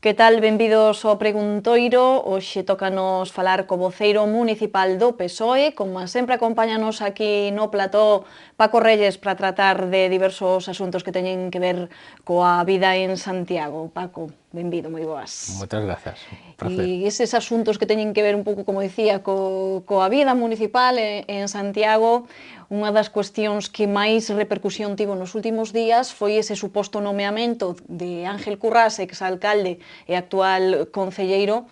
Que tal? Benvidos ao Preguntoiro. Hoxe tócanos falar co voceiro municipal do PSOE. Como sempre, acompáñanos aquí no plató Paco Reyes para tratar de diversos asuntos que teñen que ver coa vida en Santiago. Paco, benvido, moi boas. Moitas grazas, un placer. E eses asuntos que teñen que ver un pouco, como dicía, coa vida municipal en Santiago, unha das cuestións que máis repercusión tivo nos últimos días foi ese suposto nomeamento de Ángel Currás, exalcalde e actual concelleiro,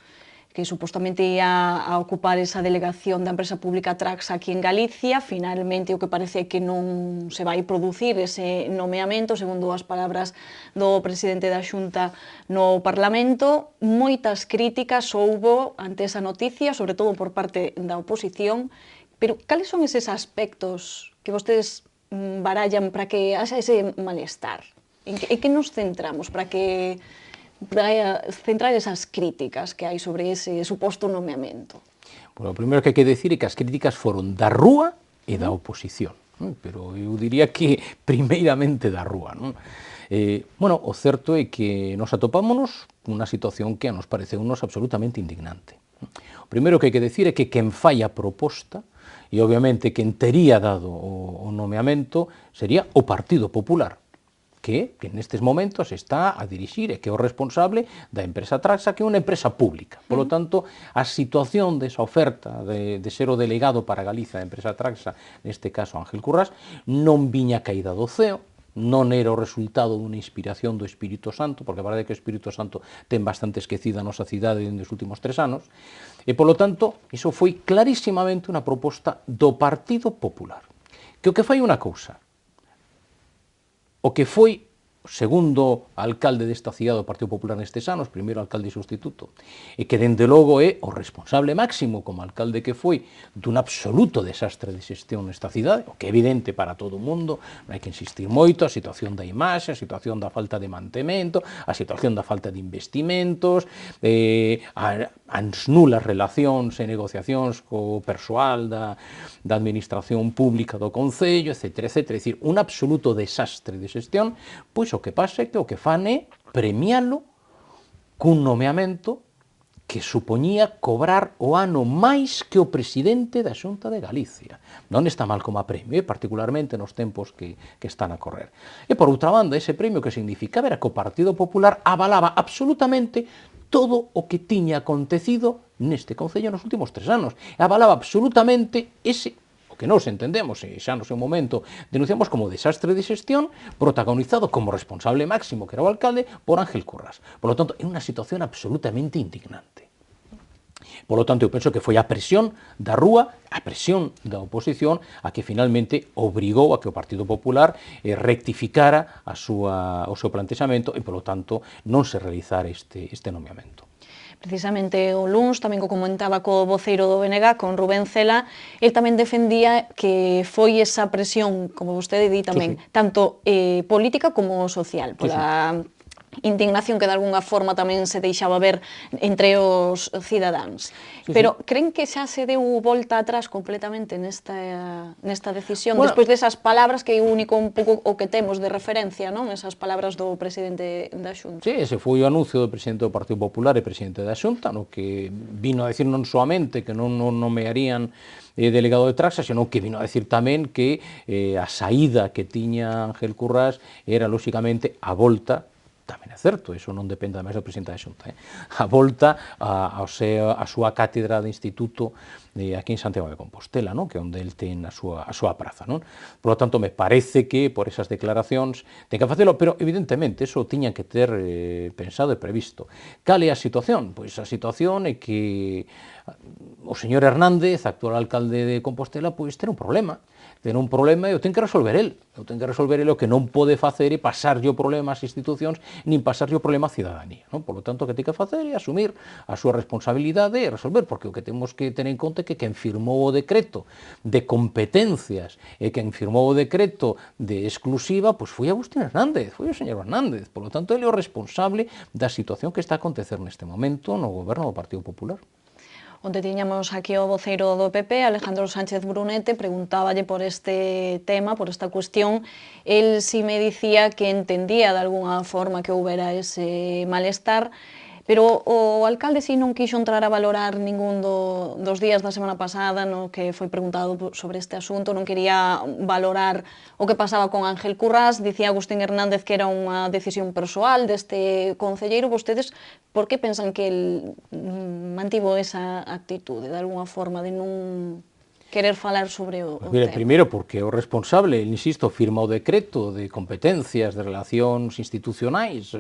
que supostamente ia a ocupar esa delegación da empresa pública Trax aquí en Galicia. Finalmente, o que parece é que non se vai producir ese nomeamento, segundo as palabras do presidente da Xunta no Parlamento. Moitas críticas houbo ante esa noticia, sobre todo por parte da oposición, pero cales son eses aspectos que vostedes barallan para que haxa ese malestar? En que nos centramos para centrar esas críticas que hai sobre ese suposto nomeamento? Bueno, o primeiro que hai que decir é que as críticas foron da rúa e da oposición, pero eu diría que primeiramente da rúa, non? Bueno, o certo é que nos atopámonos nunha situación que nos pareceu absolutamente indignante. O primeiro que hai que decir é que quen fai a proposta, e obviamente quen tería dado o nomeamento, sería o Partido Popular, que nestes momentos está a dirixir e que é o responsable da empresa Traxa, que é unha empresa pública. Por lo tanto, a situación desa oferta de ser o delegado para Galiza da empresa Traxa, neste caso Ángel Currás, non viña caída do ceo, non era o resultado dunha inspiración do Espírito Santo, porque a verdade é que o Espírito Santo ten bastante esquecida a nosa cidade nos últimos 3 anos, e, polo tanto, iso foi clarísimamente unha proposta do Partido Popular, que o que fai unha cousa, o que foi segundo alcalde desta cidade do Partido Popular nestes anos, primeiro alcalde substituto, e que dende logo é o responsable máximo como alcalde que foi dun absoluto desastre de xestión nesta cidade, o que é evidente para todo o mundo, non hai que insistir moito, a situación da imaxe, a situación da falta de mantemento, a situación da falta de investimentos, as nulas relacións e negociacións co persoal da administración pública do Concello, etc. É dicir, un absoluto desastre de xestión, pois o que pasa é que o que fan é premialo cun nomeamento que supoñía cobrar o ano máis que o presidente da Xunta de Galicia. Non está mal como a premio, particularmente nos tempos que están a correr. E por outra banda, ese premio que significaba era que o Partido Popular avalaba absolutamente todo o que tiña acontecido neste Concello nos últimos 3 anos. Avalaba absolutamente ese o que nós entendemos, e xa no seu momento denunciamos como desastre de xestión, protagonizado como responsable máximo, que era o alcalde, por Ángel Currás. Por lo tanto, é unha situación absolutamente indignante. Por lo tanto, eu penso que foi a presión da rúa, a presión da oposición, a que finalmente obrigou a que o Partido Popular rectificara o seu plantexamento e, por lo tanto, non se realizara este nomeamento. Precisamente o luns, tamén co comentaba co voceiro do BNG, con Rubén Cela, el tamén defendía que foi esa presión, como vostede di tamén, tanto política como social, pola indignación que de alguna forma tamén se deixaba ver entre os cidadáns. Pero creen que xa se deu volta atrás completamente nesta decisión, despois desas palabras que é o único un pouco o que temos de referencia, non? Esas palabras do presidente da Xunta. Sí, ese foi o anuncio do presidente do Partido Popular e presidente da Xunta, no que vino a decir non soamente que non nomearían delegado de Traxa, senón que vino a decir tamén que a saída que tiña Ángel Currás era, lóxicamente, a volta, tamén é certo, iso non depende máis do presidente da Xunta, a volta a súa cátedra de instituto aquí en Santiago de Compostela, non? Que é onde el ten a súa praza. Non? Por lo tanto, me parece que por esas declaracións ten que facelo, pero evidentemente eso tiña que ter pensado e previsto. Cal é a situación? Pois a situación é que o señor Hernández, actual alcalde de Compostela, pois ten un problema e o ten que resolver el. O ten que resolver el, o que non pode facer é pasarlle o problema ás institucións, nin pasarlle o problema á cidadanía. Non? Por lo tanto, o que ten que facer é asumir a súa responsabilidade e resolver, porque o que temos que tener en conta é que quen firmou o decreto de competencias e quen firmou o decreto de exclusiva, pois foi Agustín Hernández, foi o señor Hernández. Por lo tanto, ele é o responsable da situación que está a acontecer neste momento no goberno do Partido Popular. Onde tiñamos aquí o voceiro do PP, Alejandro Sánchez Brunete, preguntáballe por este tema, por esta cuestión. El si me dicía que entendía de alguna forma que houbera ese malestar, Pero o alcalde si non quixo entrar a valorar ningún dos días da semana pasada no que foi preguntado sobre este asunto, non quería valorar o que pasaba con Ángel Currás, dicía Agustín Hernández que era unha decisión persoal deste concelleiro. Vostedes, por que pensan que el mantivo esa actitude, de alguna forma, de non querer falar sobre o Mira, tema? primeiro porque o responsable, insisto, firma o decreto de competencias de relacións institucionais,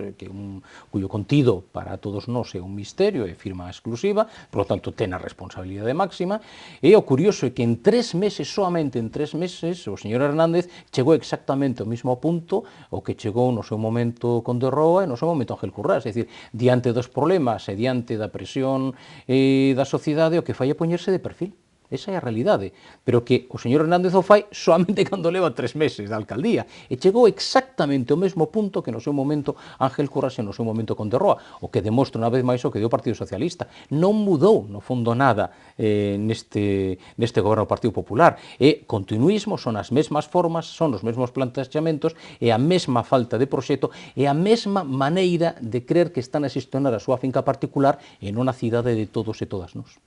cuyo contido para todos nós é un misterio, é firma exclusiva, por lo tanto ten a responsabilidade máxima, e o curioso é que en 3 meses, soamente en 3 meses, o señor Hernández chegou exactamente ao mismo punto o que chegou no seu momento con De Roa e no seu momento Ángel Currás, é dicir, diante dos problemas e diante da presión da sociedade, o que fai é poñerse de perfil. Esa é a realidade, pero que o señor Hernández o fai solamente cando leva 3 meses de alcaldía, e chegou exactamente ao mesmo punto que no seu momento Ángel Currás e no seu momento con De Roa, o que demostra unha vez máis o que dio o Partido Socialista. Non mudou, no fondo, nada neste goberno do Partido Popular, e continuismo, son as mesmas formas, son os mesmos planteamentos, e a mesma falta de proxecto, e a mesma maneira de crer que están a xestionar a súa finca particular e non a cidade de todos e todas nós.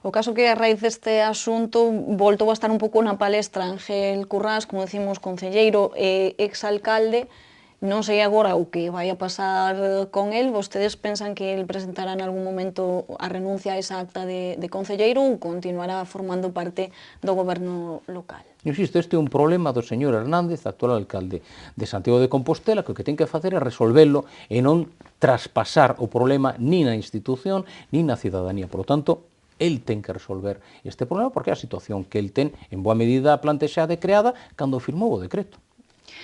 O caso que a raíz deste asunto voltou a estar un pouco na palestra Ángel Currás, como decimos, concelleiro e exalcalde. Non sei agora o que vai a pasar con el. Vostedes pensan que el presentará en algún momento a renuncia a esa acta de concelleiro ou continuará formando parte do goberno local? Insisto, este é un problema do señor Hernández, actual alcalde de Santiago de Compostela, que o que ten que facer é resolvelo e non traspasar o problema nin na institución nin na cidadanía. Por lo tanto, el ten que resolver este problema porque é a situación que el ten en boa medida plantexada e creada cando firmou o decreto.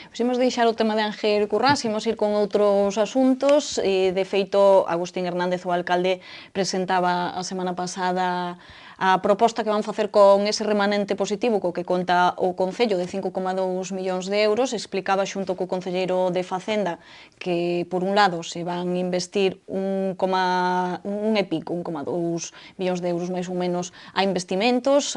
Pois imos deixar o tema de Ángel Currás, imos ir con outros asuntos. De feito, Agustín Hernández, o alcalde, presentaba a semana pasada a proposta que van facer con ese remanente positivo co que conta o Concello de 5,2 millóns de euros. Explicaba xunto co concelleiro de Facenda que, por un lado, se van investir 1,2 millóns de euros máis ou menos a investimentos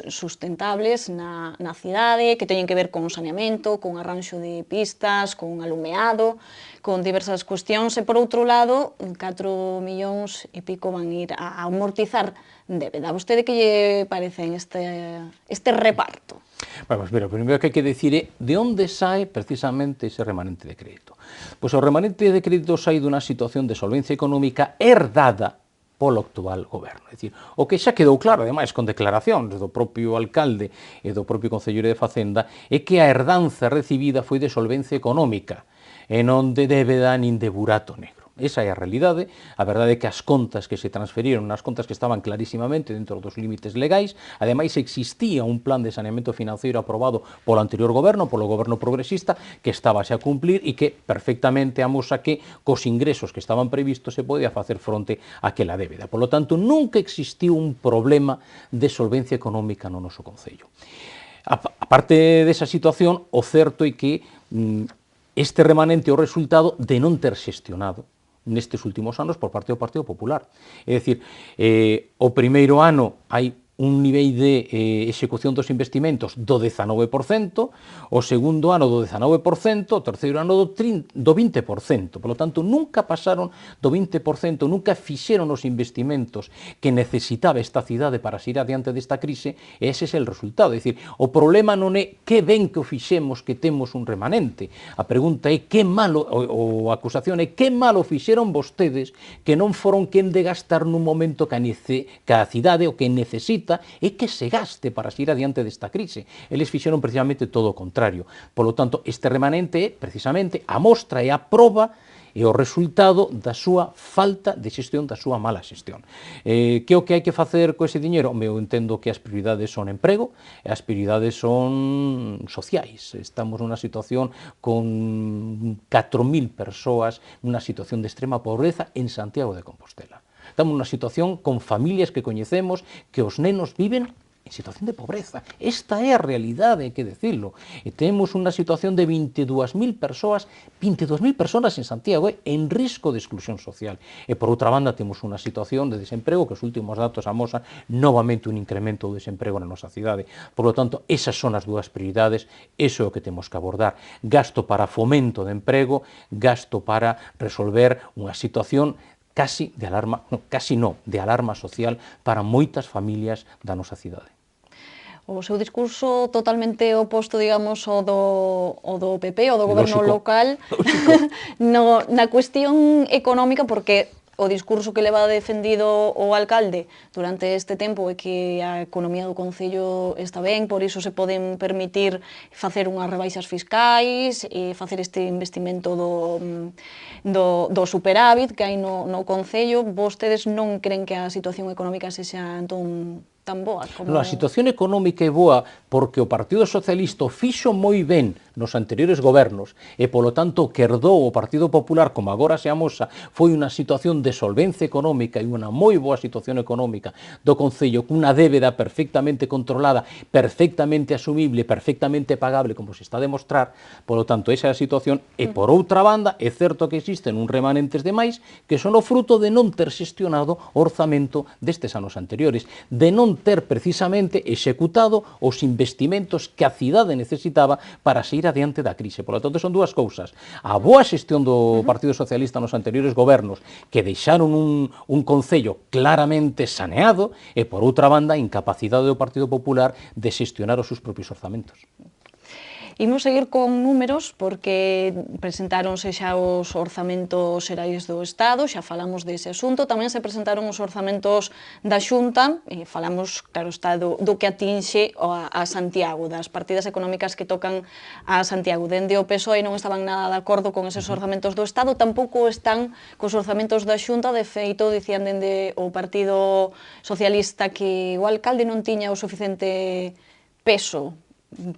sustentables na cidade, que teñen que ver con saneamento, con arranxo de pistas, con alumeado, con diversas cuestións, e por outro lado, 4 millóns e pico van ir a amortizar débeda. A vostede que lle parece este reparto? Bueno, pues mira, o primeiro que hai que decir é de onde sae precisamente ese remanente de crédito. Pois o remanente de crédito sae dunha situación de solvencia económica herdada polo actual goberno. É dicir, o que xa quedou claro, ademais, con declaracións do propio alcalde e do propio concelleiro de Facenda, é que a herdanza recibida foi de solvencia económica e non de débeda nin de burato negro. Esa é a realidade. A verdade é que as contas que se transferiron, as contas que estaban clarísimamente dentro dos límites legais, ademais existía un plan de saneamento financeiro aprobado polo anterior goberno, polo goberno progresista, que estábase a cumplir e que perfectamente amosa que cos ingresos que estaban previstos se podía facer fronte a aquela débeda. Por lo tanto, nunca existiu un problema de solvencia económica no noso concello. A parte desa situación, o certo é que este remanente é o resultado de non ter xestionado nestes últimos anos por parte do Partido Popular. É dicir, o primeiro ano hai un nivel de execución dos investimentos do 19%, o segundo ano do 19%, o terceiro ano do 20%. Por lo tanto, nunca pasaron do 20%, nunca fixeron os investimentos que necesitaba esta cidade para sair adiante desta crise, e ese é o resultado. É dicir, o problema non é que ben que o fixemos que temos un remanente. A pregunta é que malo, ou a acusación é que malo fixeron vostedes que non foron quen de gastar nun momento que a cidade o que necesita é que se gaste para seguir adiante desta crise. Eles fixeron precisamente todo o contrario. Por lo tanto, este remanente é precisamente a mostra e a proba e o resultado da súa falta de xestión, da súa mala xestión. Que é o que hai que facer co ese diñeiro? Eu entendo que as prioridades son emprego e as prioridades son sociais. Estamos nunha situación con 4.000 persoas nunha situación de extrema pobreza en Santiago de Compostela. Estamos nunha situación con familias que coñecemos que os nenos viven en situación de pobreza. Esta é a realidade, hai que decirlo. E temos unha situación de 22.000 persoas en Santiago en risco de exclusión social. E por outra banda temos unha situación de desemprego que os últimos datos amosan novamente un incremento do desemprego na nosa cidade. Por lo tanto, esas son as dúas prioridades, eso é o que temos que abordar. Gasto para fomento de emprego, gasto para resolver unha situación casi de alarma social para moitas familias da nosa cidade. O seu discurso totalmente oposto, digamos, ao do PP, ao do goberno local, na cuestión económica, porque o discurso que leva defendido o alcalde durante este tempo é que a economía do Concello está ben, por iso se poden permitir facer unhas rebaixas fiscais e facer este investimento do superávit que hai no Concello. Vostedes non creen que a situación económica sexa entón tan boa como... A situación económica é boa porque o Partido Socialista fixo moi ben nos anteriores gobernos e, polo tanto, que herdou o Partido Popular, como agora se amosa, foi unha situación de solvencia económica e unha moi boa situación económica do Concello, cunha débeda perfectamente controlada, perfectamente asumible, perfectamente pagable, como se está a demostrar. Polo tanto, esa é a situación. E, por outra banda, é certo que existen uns remanentes de máis que son o fruto de non ter xestionado o orzamento destes anos anteriores, de non ter precisamente executado os investimentos que a cidade necesitaba para seguir adiante da crise. Por lo tanto, son dúas cousas. A boa xestión do Partido Socialista nos anteriores gobernos que deixaron un Concello claramente saneado e, por outra banda, a incapacidade do Partido Popular de xestionar os seus propios orzamentos. Imos seguir con números porque presentáronse xa os orzamentos xerais do Estado, xa falamos dese asunto, tamén se presentaron os orzamentos da Xunta, falamos, claro está, do que atinxe a Santiago, das partidas económicas que tocan a Santiago. Dende o PSOE non estaban nada de acordo con eses orzamentos do Estado, tampouco están cos orzamentos da Xunta, de feito, dicían dende o Partido Socialista que o alcalde non tiña o suficiente peso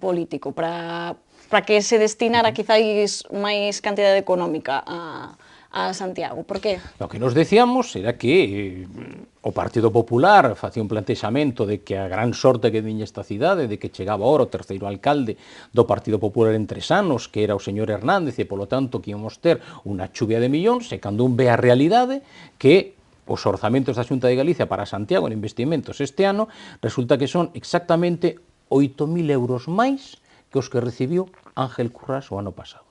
político para que se destinara quizáis máis cantidade económica a Santiago. Por qué? O que nos decíamos era que o Partido Popular facía un plantexamento de que a gran sorte que tiña esta cidade, de que chegaba ahora o terceiro alcalde do Partido Popular en 3 anos, que era o señor Hernández, e polo tanto que íamos ter unha chuvia de millóns, e cando un ve a realidade que os orzamentos da Xunta de Galicia para Santiago en investimentos este ano resulta que son exactamente 8.000 euros máis que os que recibiu Ángel Currás o ano pasado.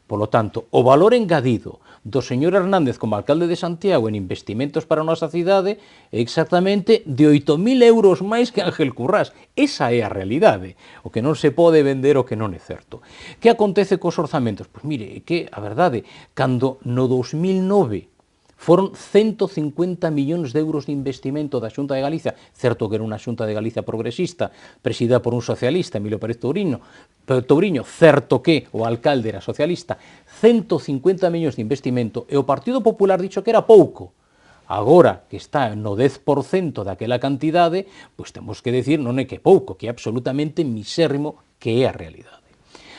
Por lo tanto, o valor engadido do señor Hernández como alcalde de Santiago en investimentos para a nosa cidade é exactamente de 8.000 euros máis que Ángel Currás. Esa é a realidade, o que non se pode vender o que non é certo. Que acontece cos orzamentos? Pois mire, é que a verdade, cando no 2009 foron 150 millóns de euros de investimento da Xunta de Galicia, certo que era unha Xunta de Galicia progresista, presidida por un socialista, Emilio Pérez Touriño, certo que o alcalde era socialista, 150 millóns de investimento, e o Partido Popular dixo que era pouco. Agora que está no 10% daquela cantidade, pois temos que decir non é que pouco, que é absolutamente misérrimo, que é a realidade.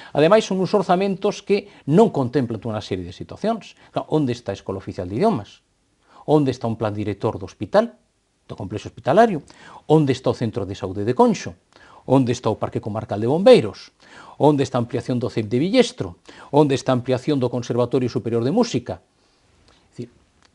Ademais, son uns orzamentos que non contemplan unha serie de situacións. Onde está a Escola Oficial de Idiomas? Onde está un plan director do hospital, do complexo hospitalario? Onde está o Centro de Saúde de Conxo? Onde está o Parque Comarcal de Bombeiros? Onde está a ampliación do CEP de Villestro? Onde está a ampliación do Conservatorio Superior de Música?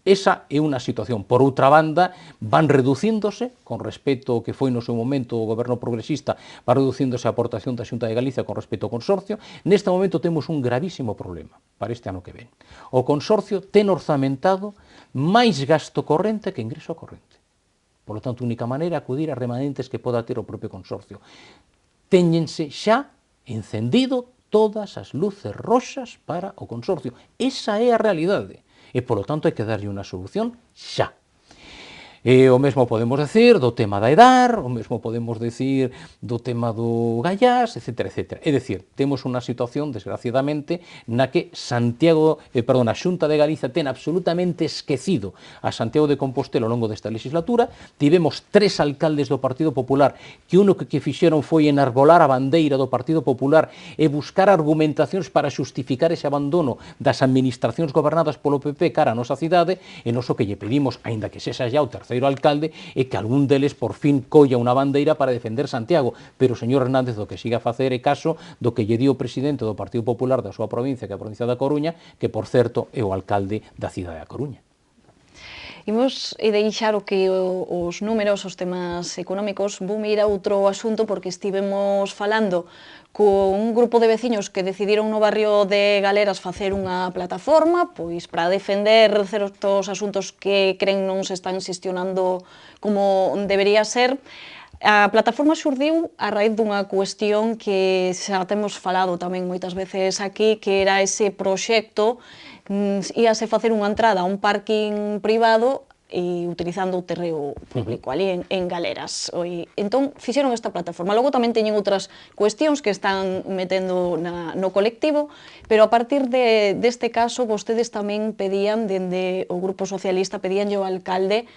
Esa é unha situación. Por outra banda, van reducíndose, con respecto ao que foi no seu momento o goberno progresista, va reducíndose a aportación da Xunta de Galicia con respecto ao consorcio. Neste momento temos un gravísimo problema para este ano que ven. O consorcio ten orzamentado máis gasto corrente que ingreso corrente. Por lo tanto, a única maneira é acudir a remanentes que poda ter o propio consorcio. Téñense xa encendido todas as luces roxas para o consorcio. Esa é a realidade. E, polo tanto, hai que darlle unha solución xa. E o mesmo podemos decir do tema da EDAR, o mesmo podemos decir do tema do Gallás, etc. etc. É dicir, temos unha situación, desgraciadamente, na que a Xunta de Galicia ten absolutamente esquecido a Santiago de Compostela ao longo desta legislatura. Tivemos 3 alcaldes do Partido Popular que uno que fixeron foi enarbolar a bandeira do Partido Popular e buscar argumentacións para xustificar ese abandono das administracións gobernadas polo PP cara a nosa cidade, e nos o que lle pedimos, aínda que sexa xa o terceiro terceiro alcalde e que algún deles por fin colla unha bandeira para defender Santiago, pero o señor Hernández o que siga a facer é caso do que lle di o presidente do Partido Popular da súa provincia, que é a provincia da Coruña, que por certo é o alcalde da cidade da Coruña. Imos deixar o que os números, os temas económicos, vou ir a outro asunto porque estivemos falando con un grupo de veciños que decidiron no barrio de Galeras facer unha plataforma pois para defender certos asuntos que creen non se están xestionando como debería ser. A plataforma xurdiu a raíz dunha cuestión que xa temos falado tamén moitas veces aquí, que era ese proxecto, íase facer unha entrada a un parking privado e utilizando o terreo público ali en Galeras. Entón, fixeron esta plataforma. Logo tamén teñen outras cuestións que están metendo no colectivo, pero a partir deste caso, vostedes tamén pedían, dende o Grupo Socialista, pedíanlle ao alcalde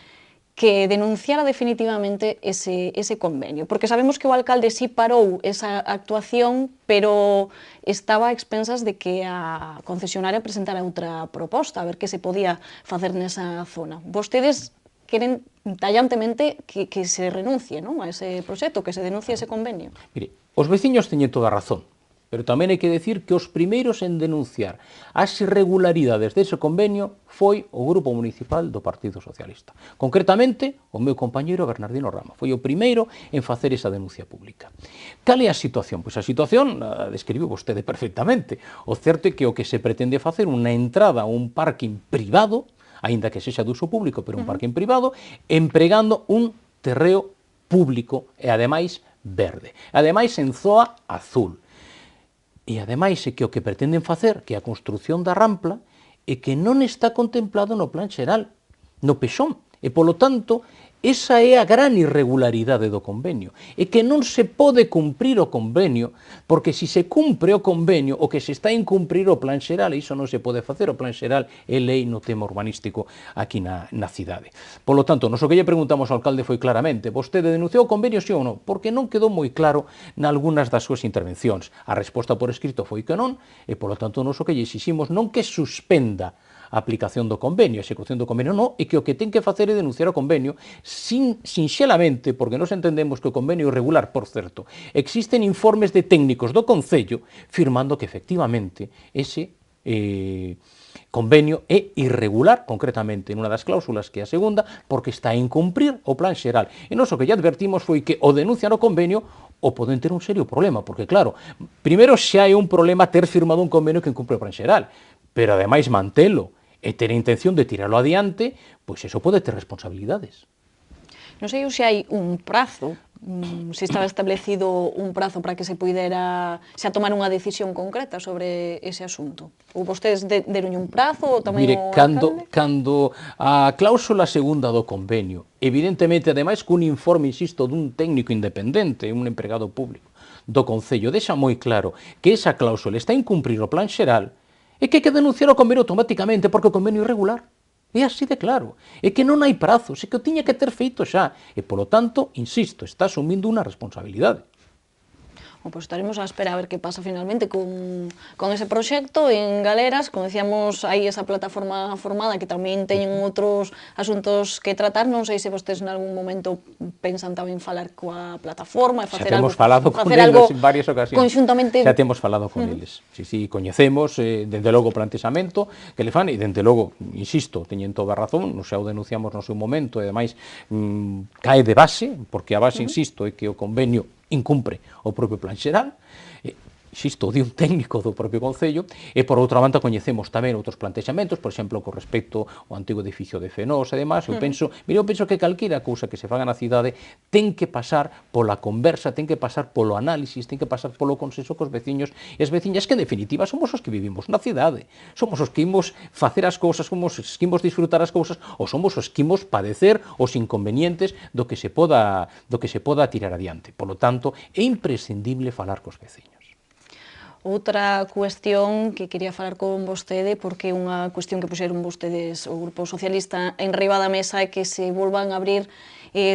que denunciara definitivamente ese convenio, porque sabemos que o alcalde sí parou esa actuación, pero estaba a expensas de que a concesionaria presentara outra proposta, a ver que se podía facer nesa zona. Vostedes queren tallantemente que se renuncie, non, a ese proxecto, que se denuncie ese convenio. Mire, os veciños teñen toda a razón, pero tamén hai que decir que os primeiros en denunciar as irregularidades dese convenio foi o Grupo Municipal do Partido Socialista. Concretamente, o meu compañeiro Bernardino Rama foi o primeiro en facer esa denuncia pública. Cal é a situación? Pois a situación a describiu vostede perfectamente. O certo é que o que se pretende facer unha entrada a un parking privado, aínda que sexa de uso público, pero un parking privado, empregando un terreo público e ademais verde. Ademais en zoa azul. E ademais é que o que pretenden facer, que é a construción da rampla, é que non está contemplado no plan xeral, no pexón. E, polo tanto, esa é a gran irregularidade do convenio. É que non se pode cumprir o convenio, porque se se cumpre o convenio, o que se está a incumprir o plan xeral, e iso non se pode facer, o plan xeral é lei no tema urbanístico aquí na cidade. Polo tanto, nos o que lle preguntamos ao alcalde foi claramente, vostede denunciou o convenio, sí ou non? Porque non quedou moi claro nalgúnas das súas intervencións. A resposta por escrito foi que non, e polo tanto, nos o que lle exiximos non que suspenda a aplicación do convenio, a execución do convenio non, e que o que ten que facer é denunciar o convenio sinxelamente, porque nos entendemos que o convenio é irregular, por certo. Existen informes de técnicos do Concello firmando que efectivamente ese convenio é irregular, concretamente nunha das cláusulas que é a segunda, porque está a incumprir o plan xeral. E nos o que lle advertimos foi que o denuncian o convenio o poden ter un serio problema, porque claro, primeiro xa é un problema ter firmado un convenio que incumpre o plan xeral, pero ademais mantelo e ter a intención de tirarlo adiante, pois eso pode ter responsabilidades. Non sei se hai un prazo, se estaba establecido un prazo para que se pudera xa tomar unha decisión concreta sobre ese asunto. Ou vostedes deron un prazo ou tamén Mire, o alcalde? cando a cláusula segunda do convenio, evidentemente, ademais, cun informe, insisto, dun técnico independente, un empregado público do Concello, deixa moi claro que esa cláusula está a incumprir o plan xeral, é que hai que denunciar o convenio automáticamente porque o convenio é irregular. É así de claro. É que non hai prazos, é que o tiña que ter feito xa. E, polo tanto, insisto, está asumindo unha responsabilidade. Pois estaremos á espera a ver que pasa finalmente con ese proxecto en Galeras. Como decíamos, hai esa plataforma formada que tamén teñen outros asuntos que tratar. Non sei se vostedes en algún momento pensan tamén falar coa plataforma e facer algo. Xa temos falado con eles en varias ocasións. Conxuntamente. Xa temos falado con eles. Si coñecemos, dende logo, o plantexamento que le fan, e dende logo, insisto, teñen toda a razón, nos xa o denunciamos no seu momento, e ademais cae de base, porque a base, insisto, é que o convenio incumpre o propio plan xeral, insisto, de un técnico do propio Concello, e por outra banda coñecemos tamén outros plantexamentos, por exemplo, con respecto ao antigo edificio de Fenós e demais. Eu penso que calquera cousa que se faga na cidade ten que pasar pola conversa, ten que pasar polo análisis, ten que pasar polo consenso cos veciños e as veciñas, que en definitiva somos os que vivimos na cidade, somos os que imos facer as cousas, somos os que imos disfrutar as cousas, ou somos os que imos padecer os inconvenientes do que se poda tirar adiante. Polo tanto, é imprescindible falar cos veciños. Outra cuestión que quería falar con vostede, porque é unha cuestión que puxeron vostedes, o Grupo Socialista, en riba da mesa, é que se volvan a abrir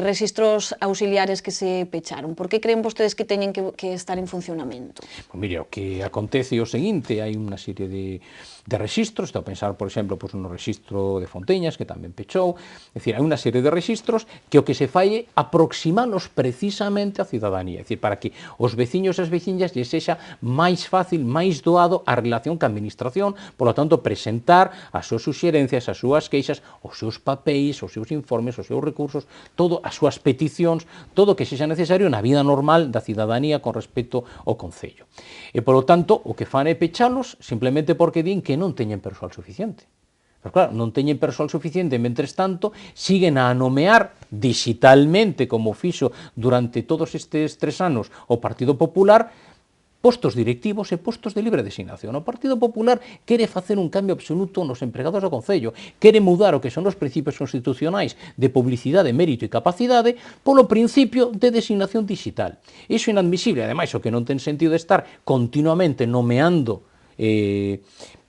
rexistros auxiliares que se pecharon. Por que creen vostedes que teñen que estar en funcionamento? Pois mire, o que acontece é o seguinte, hai unha serie de rexistros, estou a pensar, por exemplo, pois, no rexistro de Fonteñas, que tamén pechou, é dicir, hai unha serie de rexistros que o que se fai é aproximalos precisamente á cidadanía, é dicir, para que os veciños e as veciñas lles sexa máis fácil, máis doado a relación ca administración, polo tanto, presentar as súas suxerencias, as súas queixas, os seus papéis, os seus informes, os seus recursos, todo as súas peticións, todo o que sexa necesario na vida normal da cidadanía con respecto ao Concello. E, polo tanto, o que fan é pechalos simplemente porque din que non teñen persoal suficiente. Pero claro, non teñen persoal suficiente, mentres tanto, siguen a nomear digitalmente, como fixo durante todos estes 3 anos o Partido Popular, postos directivos e postos de libre designación. O Partido Popular quere facer un cambio absoluto nos empregados do Concello, quere mudar o que son os principios constitucionais de publicidade, mérito e capacidade polo principio de designación digital. Iso é inadmisible, ademais, o que non ten sentido é estar continuamente nomeando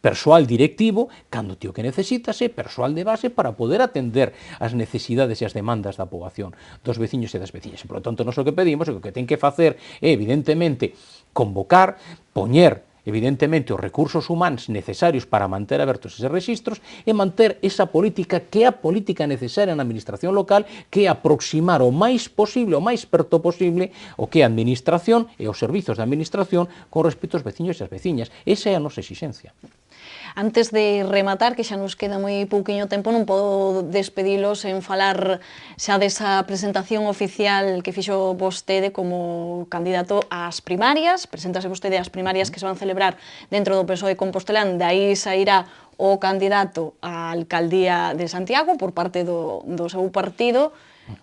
persoal directivo, cando tío que necesitas é persoal de base para poder atender as necesidades e as demandas da poboación, dos veciños e das veciñas. E, por lo tanto, nós o que pedimos é que o que ten que facer é, evidentemente, convocar, poñer, evidentemente, os recursos humanos necesarios para manter abertos eses registros e manter esa política que é a política necesaria na administración local, que é aproximar o máis posible, o máis perto posible, o que é a administración e os servizos da administración con respecto aos veciños e as veciñas. Esa é a nosa exigencia. Antes de rematar, que xa nos queda moi pouquiño tempo, non podo despedilos en falar xa desa presentación oficial que fixo vostede como candidato ás primarias. Preséntase vostede ás primarias que se van celebrar dentro do PSOE Compostelán, de aí sairá o candidato á alcaldía de Santiago por parte do seu partido.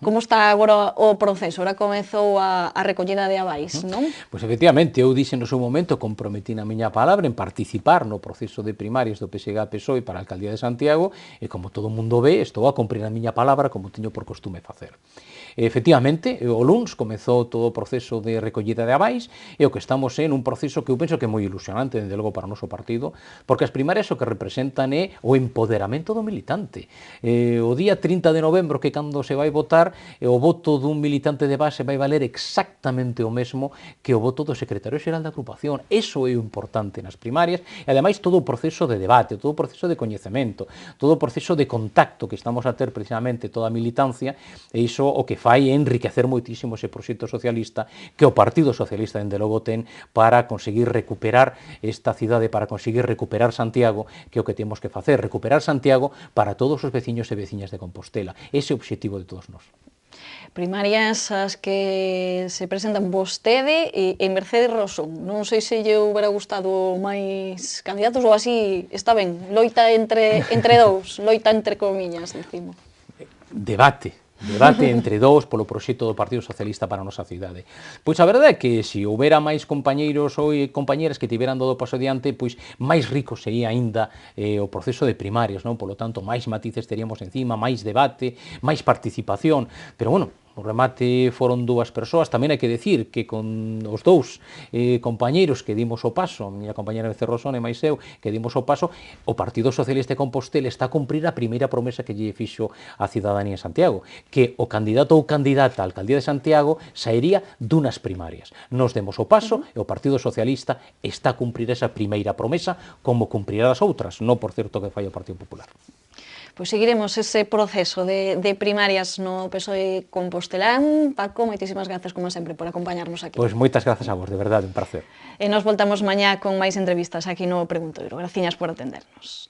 Como está agora o proceso? Ora comezou a recollida de avais, non? Pois efectivamente, eu dixen no seu momento, comprometí na miña palabra en participar no proceso de primarias do PSG-PSOE para a alcaldía de Santiago e como todo mundo ve, estou a cumprir a miña palabra como teño por costume facer. Efectivamente, o luns comezou todo o proceso de recollida de avais e o que estamos en un proceso que eu penso que é moi ilusionante, dende logo, para o noso partido, porque as primarias o que representan é o empoderamento do militante. O día 30 de novembro, que cando se vai votar, o voto dun militante de base vai valer exactamente o mesmo que o voto do secretario xeral da agrupación. Eso é o importante nas primarias e, ademais, todo o proceso de debate, todo o proceso de coñecemento, todo o proceso de contacto que estamos a ter precisamente toda a militancia, e iso o que fai é enriquecer moitísimo ese proxecto socialista que o Partido Socialista, dende logo, ten para conseguir recuperar esta cidade, para conseguir recuperar Santiago, que é o que temos que facer, recuperar Santiago para todos os veciños e veciñas de Compostela. Ese é o obxectivo de todos nós. Primarias as que se presentan vostede e Mercedes Rosón. Non sei se lle hubiera gustado máis candidatos ou así está ben. Loita entre dous, loita entre comiñas, dicimos. Debate entre dous polo proxecto do Partido Socialista para a nosa cidade. Pois a verdade é que se houbera máis compañeiros ou compañeras que tiveran dado paso adiante, pois máis rico sería aínda o proceso de primarias, non? Polo tanto, máis matices teríamos encima, máis debate, máis participación, pero bueno, no remate foron 2 persoas. Tamén hai que decir que con os 2 compañeiros que dimos o paso, a miña compañera Mercedes Rosón e máis eu, que dimos o paso, o Partido Socialista de Compostela está a cumprir a primeira promesa que lle fixo a cidadanía en Santiago, que o candidato ou candidata á alcaldía de Santiago saería dunas primarias. Nos demos o paso e o Partido Socialista está a cumprir esa primeira promesa, como cumprirá as outras, non por certo que fai o Partido Popular. Pois seguiremos ese proceso de primarias no PSOE Compostelán. Paco, moitísimas grazas, como sempre, por acompañarnos aquí. Pois moitas grazas a vos, de verdade, un placer. E nos voltamos mañá con máis entrevistas aquí no Preguntoiro. Graciñas por atendernos.